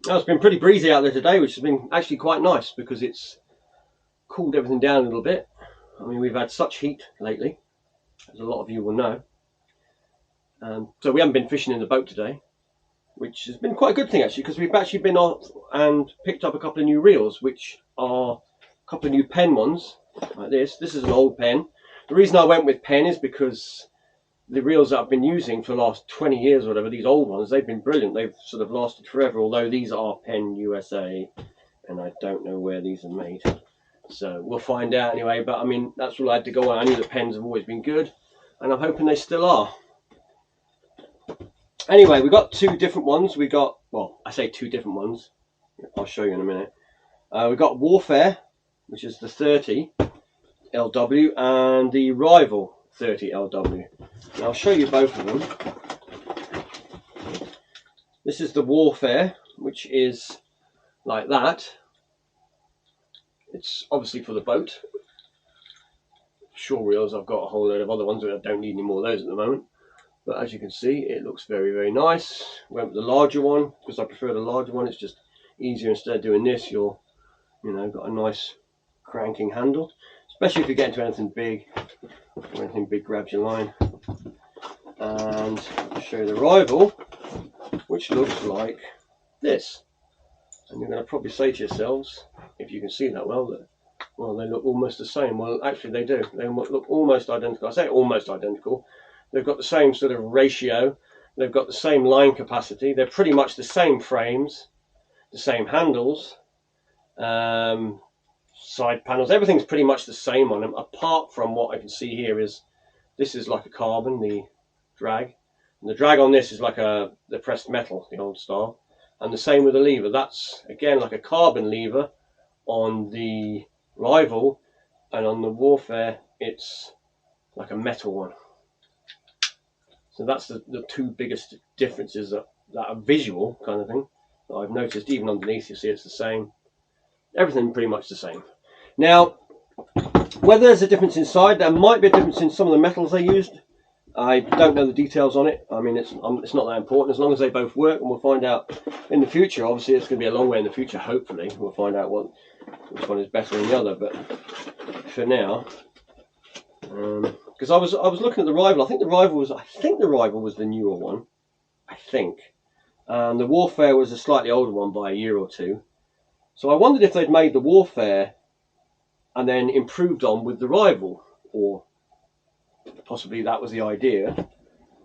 Now, it's been pretty breezy out there today, which has been actually quite nice because it's cooled everything down a little bit. I mean, we've had such heat lately, as a lot of you will know. So we haven't been fishing in the boat today, which has been quite a good thing actually, because we've actually been off and picked up a couple of new reels, which are a couple of new Penn ones, like this. This is an old Penn. The reason I went with Penn is because the reels that I've been using for the last 20 years or whatever, these old ones, they've been brilliant. They've sort of lasted forever, although these are Penn USA, and I don't know where these are made. So we'll find out anyway, but I mean, that's all I had to go on. I knew the Penns have always been good, and I'm hoping they still are. Anyway, we got two different ones. We got, well, I say two different ones. I'll show you in a minute. We got Warfare, which is the 30 LW, and the Rival 30 LW. And I'll show you both of them. This is the Warfare, which is like that. It's obviously for the boat. Shore reels, I've got a whole load of other ones, but I don't need any more of those at the moment. But as you can see, it looks very, very nice. Went with the larger one because I prefer the larger one. It's just easier. Instead of doing this, you're, got a nice cranking handle, especially if you get into anything big, or anything big grabs your line. And I'll show you the Rival, which looks like this. And you're going to probably say to yourselves, if you can see that well, that they look almost the same. Well, actually they do. They look almost identical. I say almost identical. They've got the same sort of ratio. They've got the same line capacity. They're pretty much the same frames, the same handles, side panels. Everything's pretty much the same on them, apart from what I can see here is this is like a carbon, the drag. And the drag on this is like the pressed metal, the old style. And the same with the lever. That's, again, like a carbon lever on the Rival, and on the Warfare, it's like a metal one. So that's the two biggest differences that are visual kind of thing that I've noticed. Even underneath, you see it's the same. Everything pretty much the same. Now, whether there's a difference inside, there might be a difference in some of the metals they used. I don't know the details on it. I mean, it's not that important as long as they both work, and we'll find out in the future. Obviously, it's going to be a long way in the future. Hopefully, we'll find out which one is better than the other. But for now, because I was looking at the Rival. I think the Rival was the newer one. I think, and the Warfare was a slightly older one by a year or two. So I wondered if they'd made the Warfare and then improved on with the Rival, or possibly that was the idea.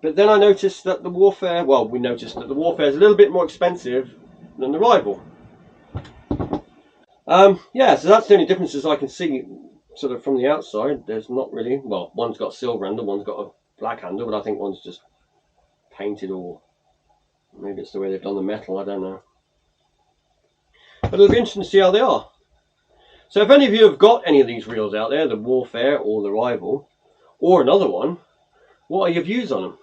But then I noticed that the Warfare, we noticed that the Warfare is a little bit more expensive than the Rival. Yeah, so that's the only differences I can see sort of from the outside. There's not really, one's got a silver handle, one's got a black handle, but I think one's just painted, or maybe it's the way they've done the metal, I don't know. But it'll be interesting to see how they are. So if any of you have got any of these reels out there, the Warfare or the Rival, or another one, what are your views on them?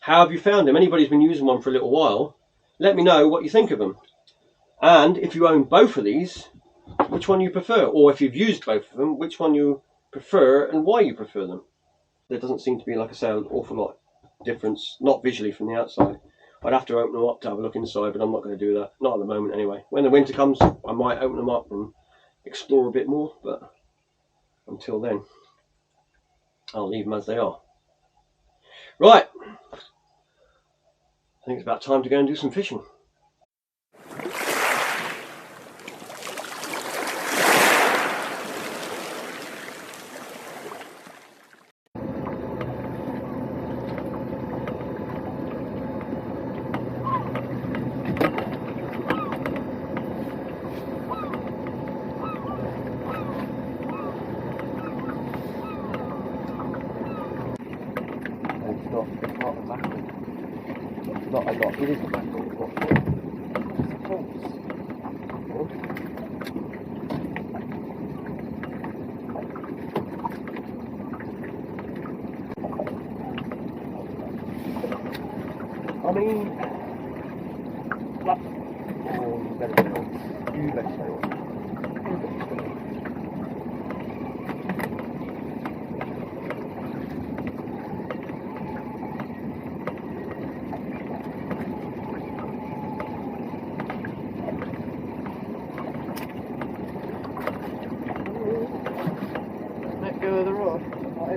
How have you found them? Anybody's been using one for a little while, let me know what you think of them. And if you own both of these, which one you prefer? Or if you've used both of them, which one you prefer and why you prefer them? There doesn't seem to be, like I say, an awful lot of difference, not visually from the outside. I'd have to open them up to have a look inside, but I'm not going to do that. Not at the moment anyway. When the winter comes, I might open them up and explore a bit more, but until then, I'll leave them as they are. Right, I think it's about time to go and do some fishing. It is a backhoe. I mean, you better stay on. You better stay on.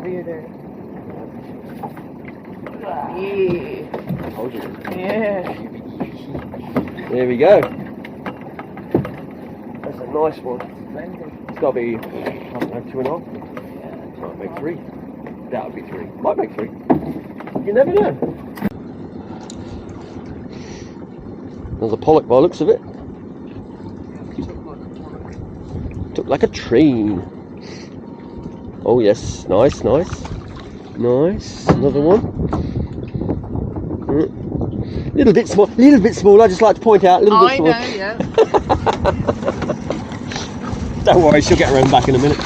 Whatever you're doing. Yeah. I told you. Yeah. There we go. That's a nice one. Splendid. It's got to be, I don't know, 2.5. Yeah. Might make 3. That would be 3. Might make 3. You never know. There's a pollock by the looks of it. Took like a train. Oh yes, nice, nice. Nice. Another one. Little bit small, I just like to point out, a little bit small. I know, yeah. Don't worry, she'll get around back in a minute.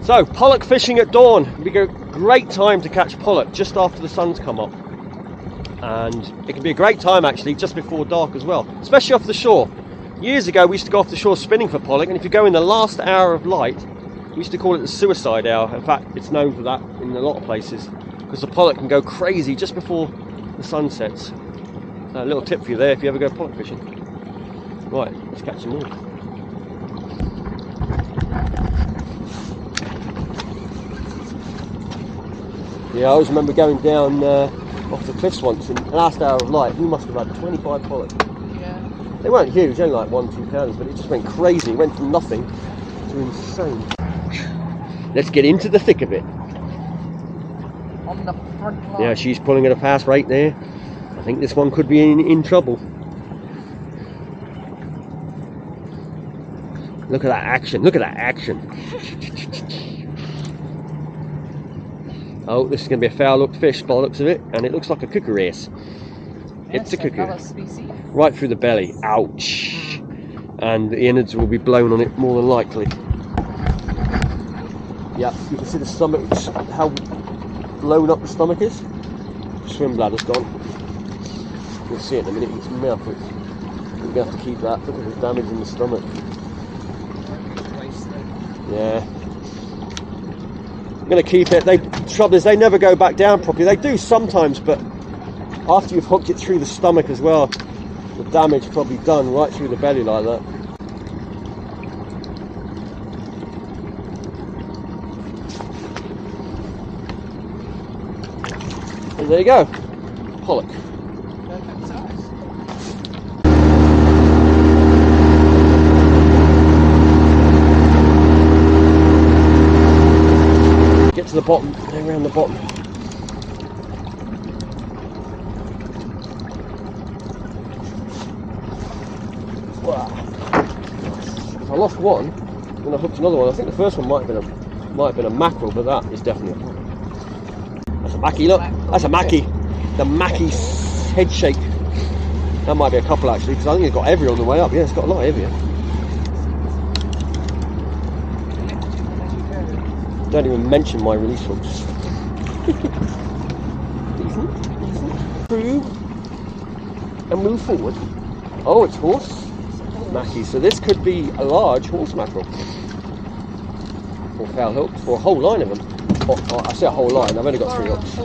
So, pollock fishing at dawn. It'd be a great time to catch pollock just after the sun's come up. And it can be a great time actually just before dark as well, especially off the shore. Years ago we used to go off the shore spinning for pollock, and if you go in the last hour of light, we used to call it the suicide hour. In fact, it's known for that in a lot of places, because the pollock can go crazy just before the sun sets. A little tip for you there if you ever go pollock fishing. Right, let's catch some more. Yeah, I always remember going down off the cliffs once in the last hour of light. We must have had 25 pollock. Yeah. They weren't huge, only like 1-2 pounds, but it just went crazy. It went from nothing to insane. Let's get into the thick of it. On the front line. Yeah, she's pulling at a fast rate there. I think this one could be in trouble. Look at that action, look at that action. Oh, this is going to be a foul-looked fish by the looks of it, and it looks like a cuckoo race. Yes, It's a cuckoo. another species. Right through the belly, ouch. And the innards will be blown on it more than likely. Yeah, you can see the stomach, how blown up the stomach is. Swim bladder's gone. You'll see it in a minute, it's mouth. You're going to have to keep that. Look at the damage in the stomach. Yeah. I'm going to keep it. The trouble is they never go back down properly. They do sometimes, but after you've hooked it through the stomach as well, the damage probably done right through the belly like that. And there you go, pollock. Perfect size. Get to the bottom, go around the bottom. Wow. I lost one, and I hooked another one. I think the first one might have been a mackerel, but that is definitely a pollock. That's a mackie, look. That's a mackie. The mackie head shake. That might be a couple actually, because I think it's got heavier on the way up. Yeah, it's got a lot heavier. Don't even mention my release hooks. Decent. Through and move forward. Oh, it's horse mackie. So this could be a large horse mackerel. Or foul hooks, or a whole line of them. Oh, I say a whole line. I've only got 3 hooks.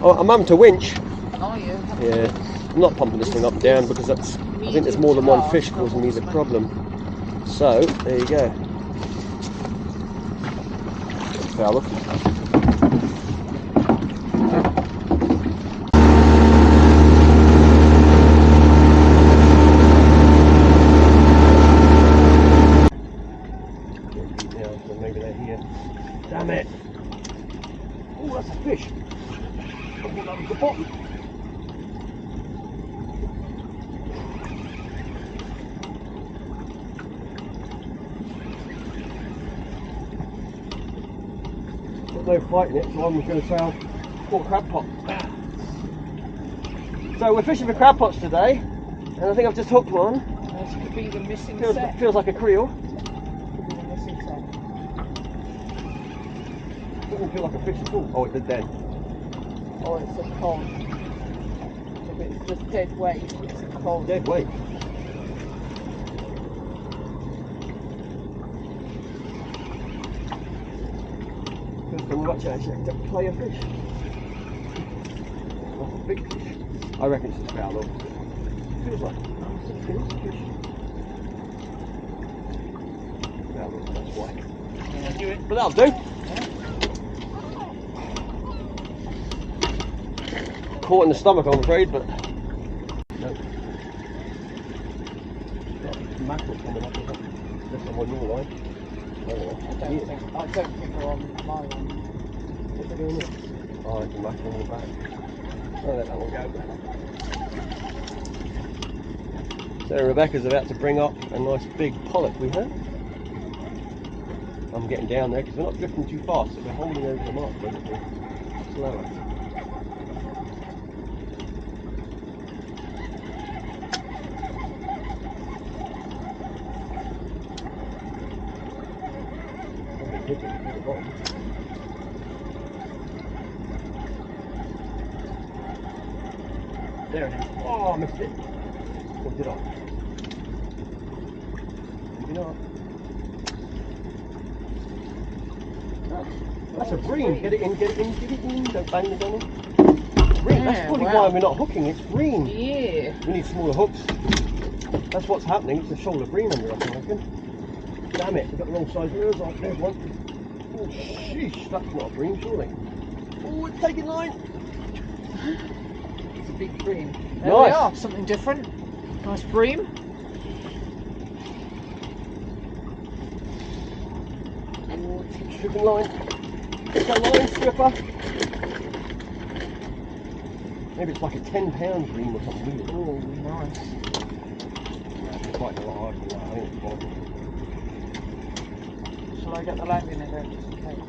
Oh, I'm having to winch. Are you? Yeah. I'm not pumping this thing up and down because that's. I think there's more than one fish causing me the problem. So there you go. Foul look. Maybe they're here. Damn it! Oh, that's a fish. I thought that was the bottom. Got no fight in it, so I'm going to say I'll caught a crab pot. So we're fishing for crab pots today, and I think I've just hooked one. This could be the missing Feels, set. feels like a creel. Could be the missing set. Doesn't feel like a fish at all. Oh, it's dead. Or it's a pond. If it's just dead weight, it's a pond. Dead weight. First time I've actually had to play a fish. That's a big fish. I reckon it's a foul though. Feels like a fish. Foul, that's why. But that'll do. Caught in the stomach, I'm afraid, but no. Mackerel coming up, unless I'm on your line. I don't think they're on my one. What's it doing? Oh, it's a mackerel on the back. I'll let that one go. So Rebecca's about to bring up a nice big pollock we have. I'm getting down there because we're not drifting too fast, so we're holding over the mark basically. Slower. There it is. Oh, I missed it. Or did I? Maybe not. That's a bream. Get it in, get it in, get it in. Don't bang the gun in. Bream. That's probably why we're not hooking. It's bream. Yeah. We need smaller hooks. That's what's happening. It's a shoulder bream under us, I reckon. Damn it, we've got the wrong size lures. Oh, there's one. Oh, sheesh. That's not a bream, surely. Oh, it's taking line. It's a big bream. There Nice. we are, something different. Nice bream. Oh, keep stripping line. It's a line stripper. Maybe it's like a 10-pound bream or something. Oh, nice. Yeah, it's quite a lot harder than that. I think it's fine. Shall I get the landing in there just in case?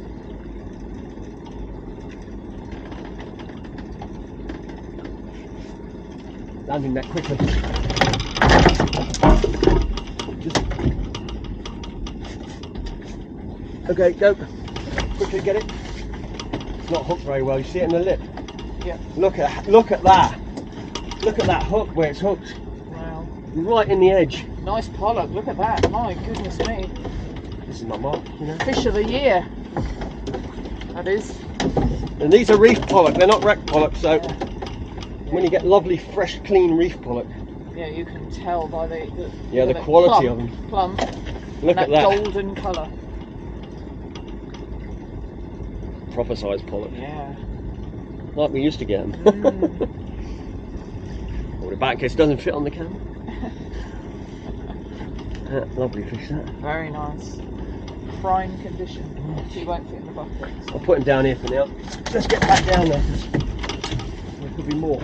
Landing net quickly. Okay, go. Quickly get it. It's not hooked very well. You see it in the lip? Yeah. Look at that. Look at that hook where it's hooked. Wow. Right in the edge. Nice pollock. Look at that. My goodness me. This is my mark, you know. Fish of the year. That is. And these are reef pollock. They're not wreck pollock. So when you get lovely, fresh, clean reef pollock. Yeah, you can tell by the quality of them. Plump. Look at that. Golden colour. Proper size pollock. Yeah. Like we used to get them. Well, the back case doesn't fit on the camera. Lovely fish that. Very nice. Prime condition. He won't fit in the bucket. I'll put him down here for now. Let's get back down there. There could be more.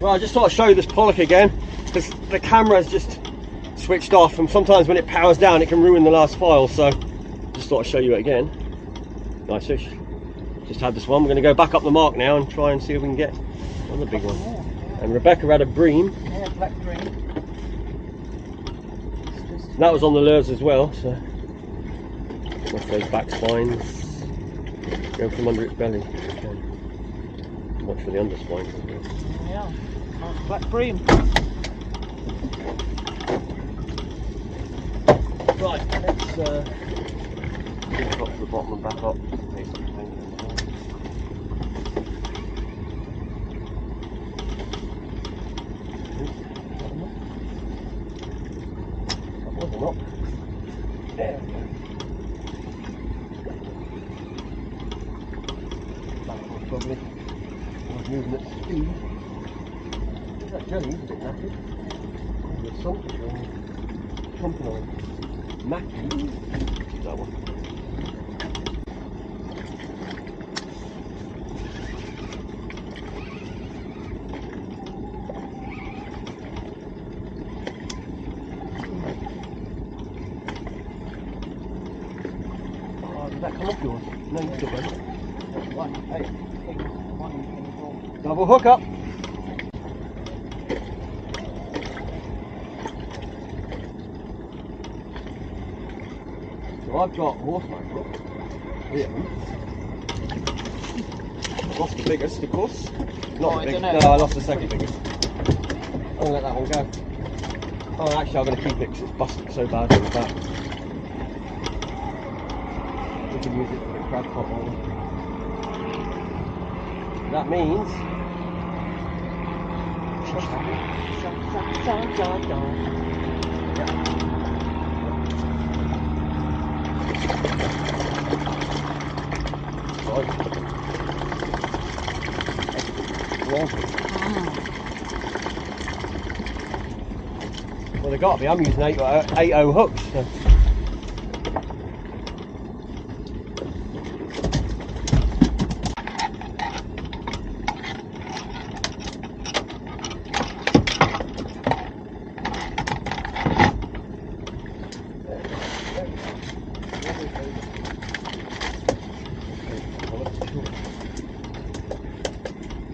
Well, I just thought I'd show you this pollock again because the camera's just switched off, and sometimes when it powers down it can ruin the last file, so just thought I'd show you it again. Nice fish. Just had this one. We're going to go back up the mark now and try and see if we can get on the big one. And Rebecca had a bream. Yeah, black bream. That was on the lures as well, so off those back spines. Go from under its belly. Watch for the under spines as well. Yeah, nice black bream. Right, let's get up to the bottom and back up. There we go. That was probably moving at speed. That jelly is a bit knackered. There's something chomping on Mackie. That one. Did that come off yours? No, you still got it. One Double hook up. So I've got horseback hook here. Lost the biggest, of course. Not the biggest. No, I lost the second biggest. I'm gonna let that one go. Oh, actually, I'm gonna keep it because it's busted so bad on the back. We can use it for the crab pot on. That means Well, they got to be. I'm using 8.0 hooks. So.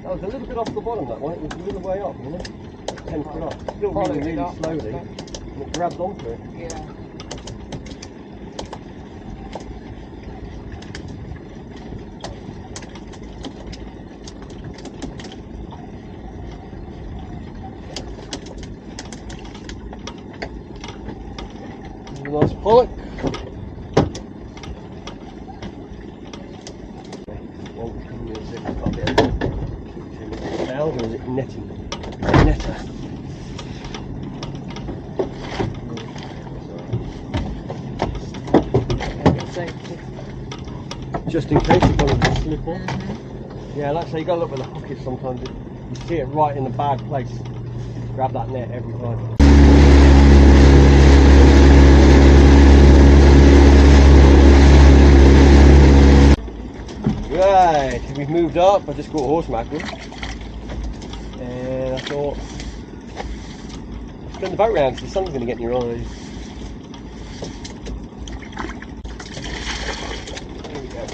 That was a little bit off the bottom, that one. It was a little way up, wasn't it? 10 foot up. Still moving really slowly. And it grabs onto it. Yeah. A nice pollock. Or is it netting? It's a netter. Just in case you've got to slip on. Yeah, like I say, you got to look where the hook is sometimes. You see it right in the bad place. Grab that net every time. Right, we've moved up. I just caught a horse mackerel. And I thought, turn the boat round so the sun's going to get in your eyes. There we go.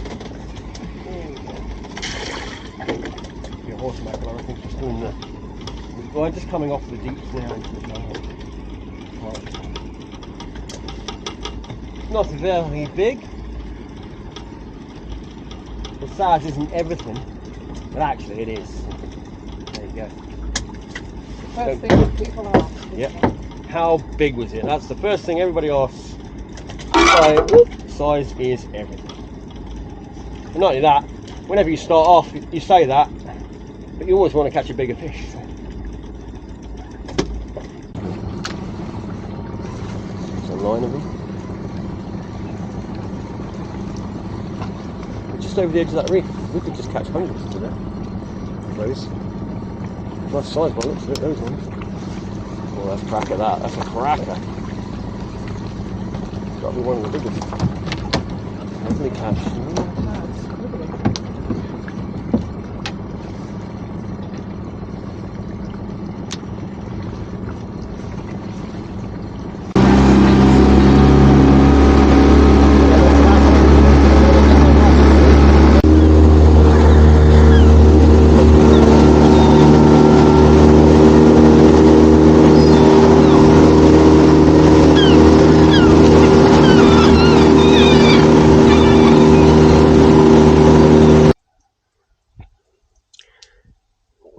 Be a horse mackerel, I think, just doing the. Well, I'm just coming off the deeps now. Not very big. The size isn't everything, but actually it is. There you go. First thing people ask. Yeah. How big was it? That's the first thing everybody asks. Size is everything. And not only that, whenever you start off, you say that, but you always want to catch a bigger fish. So. There's a line of them. We're just over the edge of that reef. We could just catch hundreds today. Those. Nice size by the looks of it, those ones. Oh, that's a cracker, that. That's a cracker. Got to be one of the biggest. Lovely catch.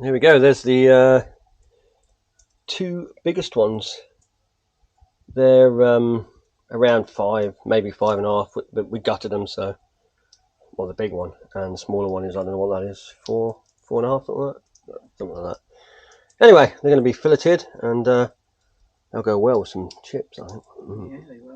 Here we go, there's the two biggest ones. They're around 5, maybe 5.5, but we gutted them, so, well, the big one, and the smaller one is, I don't know what that is, 4.5, something like that. Anyway, they're going to be filleted, and they'll go well with some chips, I think. Yeah, they will.